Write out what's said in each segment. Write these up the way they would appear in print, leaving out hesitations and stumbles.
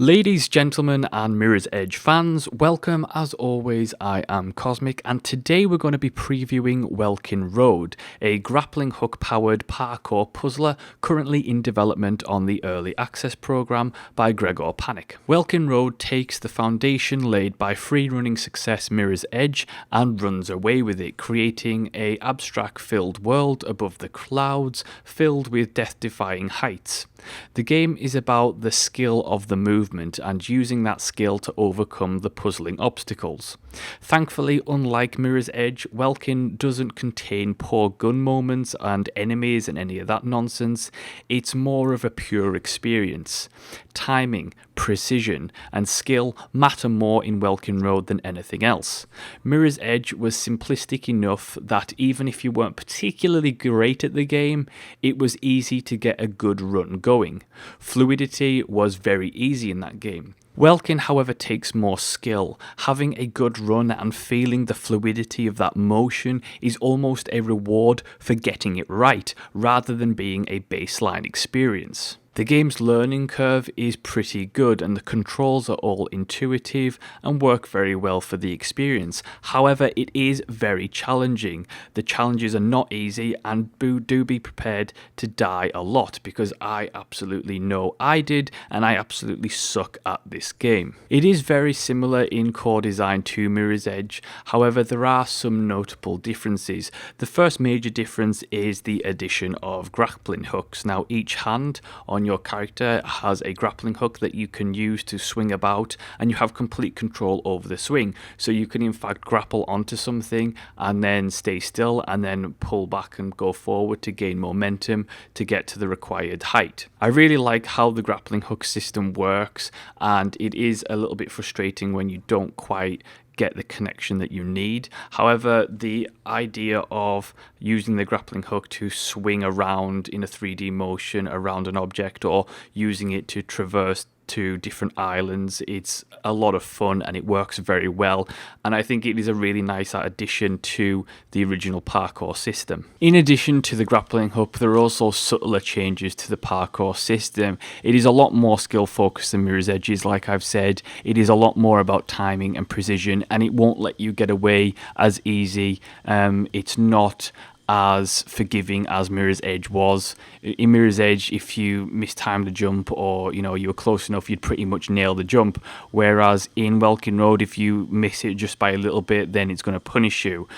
Ladies, gentlemen, and Mirror's Edge fans, welcome. As always, I am Cosmic, and today we're going to be previewing Welkin Road, a grappling hook powered parkour puzzler currently in development on the Early Access program by Gregor Panic. Welkin Road takes the foundation laid by free-running success Mirror's Edge and runs away with it, creating an abstract-filled world above the clouds filled with death-defying heights. The game is about the skill of the movement and using that skill to overcome the puzzling obstacles. Thankfully, unlike Mirror's Edge, Welkin doesn't contain poor gun moments and enemies and any of that nonsense. It's more of a pure experience. Timing, precision, and skill matter more in Welkin Road than anything else. Mirror's Edge was simplistic enough that even if you weren't particularly great at the game, it was easy to get a good run going. Fluidity was very easy in that game. Welkin, however, takes more skill. Having a good run and feeling the fluidity of that motion is almost a reward for getting it right, rather than being a baseline experience. The game's learning curve is pretty good and the controls are all intuitive and work very well for the experience. However, it is very challenging. The challenges are not easy and do be prepared to die a lot, because I absolutely know I did and I absolutely suck at this game. It is very similar in core design to Mirror's Edge, however there are some notable differences. The first major difference is the addition of grappling hooks. Now each hand on your character has a grappling hook that you can use to swing about, and you have complete control over the swing, so you can in fact grapple onto something and then stay still and then pull back and go forward to gain momentum to get to the required height. I really like how the grappling hook system works, and it is a little bit frustrating when you don't quite get the connection that you need. However, the idea of using the grappling hook to swing around in a 3D motion around an object, or using it to traverse to different islands, it's a lot of fun and it works very well, and I think it is a really nice addition to the original parkour system. In addition to the grappling hook, there are also subtler changes to the parkour system. It is a lot more skill focused than Mirror's Edge, like I've said. It is a lot more about timing and precision, and it won't let you get away as easy. It's not as forgiving as Mirror's Edge was. In Mirror's Edge, if you mistimed the jump, or you were close enough, you'd pretty much nail the jump, whereas in Welkin Road, if you miss it just by a little bit, then it's going to punish you.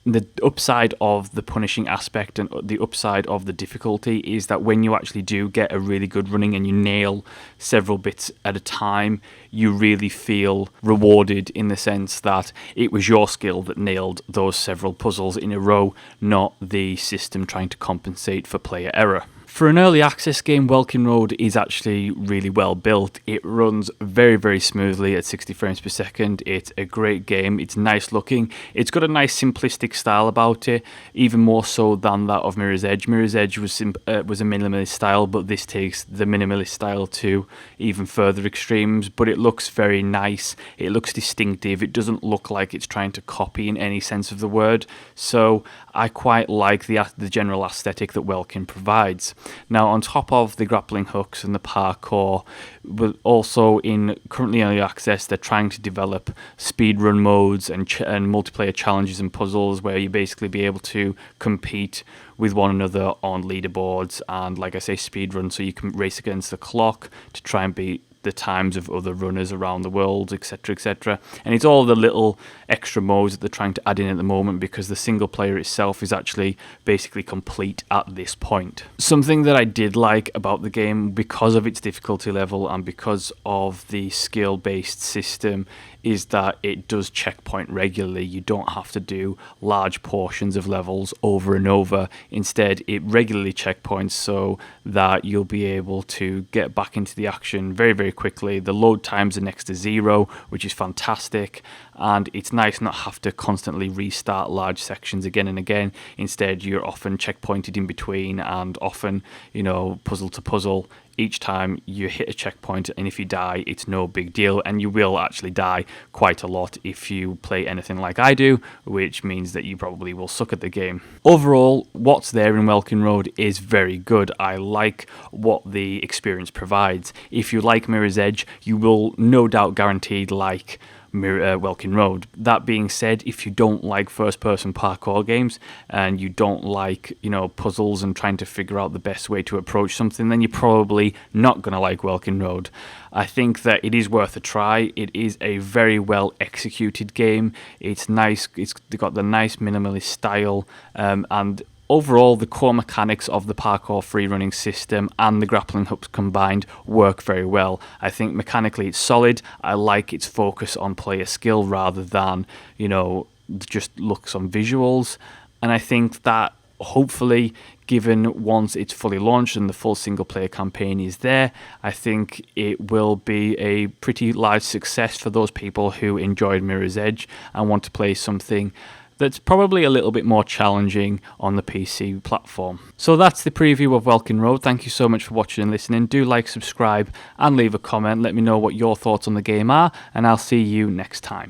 The upside of the punishing aspect and the upside of the difficulty is that when you actually do get a really good running and you nail several bits at a time, you really feel rewarded, in the sense that it was your skill that nailed those several puzzles in a row, not the system trying to compensate for player error. For an early access game, Welkin Road is actually really well built. It runs very, very smoothly at 60 frames per second. It's a great game. It's nice looking. It's got a nice simplistic style about it, even more so than that of Mirror's Edge. Mirror's Edge was a minimalist style, but this takes the minimalist style to even further extremes. But it looks very nice. It looks distinctive. It doesn't look like it's trying to copy in any sense of the word. So I quite like the general aesthetic that Welkin provides. Now, on top of the grappling hooks and the parkour, but also in currently early access, they're trying to develop speedrun modes and multiplayer challenges and puzzles where you basically be able to compete with one another on leaderboards and, like I say, speedrun, so you can race against the clock to try and beat the times of other runners around the world, etc, etc. And it's all the little extra modes that they're trying to add in at the moment, because the single player itself is actually basically complete at this point. Something that I did like about the game, because of its difficulty level and because of the skill-based system, is that it does checkpoint regularly. You don't have to do large portions of levels over and over. Instead, it regularly checkpoints so that you'll be able to get back into the action very, very quickly. The load times are next to zero, which is fantastic, and it's nice not have to constantly restart large sections again and again. Instead, you're often checkpointed in between, and often, puzzle to puzzle, each time you hit a checkpoint, and if you die, it's no big deal, and you will actually die quite a lot if you play anything like I do, which means that you probably will suck at the game. Overall, what's there in Welkin Road is very good. I like what the experience provides. If you like Mirror's Edge, you will no doubt guaranteed like Welkin Road. That being said, if you don't like first-person parkour games and you don't like, puzzles and trying to figure out the best way to approach something, then you're probably not going to like Welkin Road. I think that it is worth a try. It is a very well executed game. It's nice. It's got the nice minimalist style, and overall, the core mechanics of the parkour free-running system and the grappling hooks combined work very well. I think mechanically it's solid. I like its focus on player skill rather than, just looks on visuals. And I think that hopefully, given once it's fully launched and the full single-player campaign is there, I think it will be a pretty large success for those people who enjoyed Mirror's Edge and want to play something that's probably a little bit more challenging on the PC platform. So that's the preview of Welkin Road. Thank you so much for watching and listening. Do like, subscribe, and leave a comment. Let me know what your thoughts on the game are, and I'll see you next time.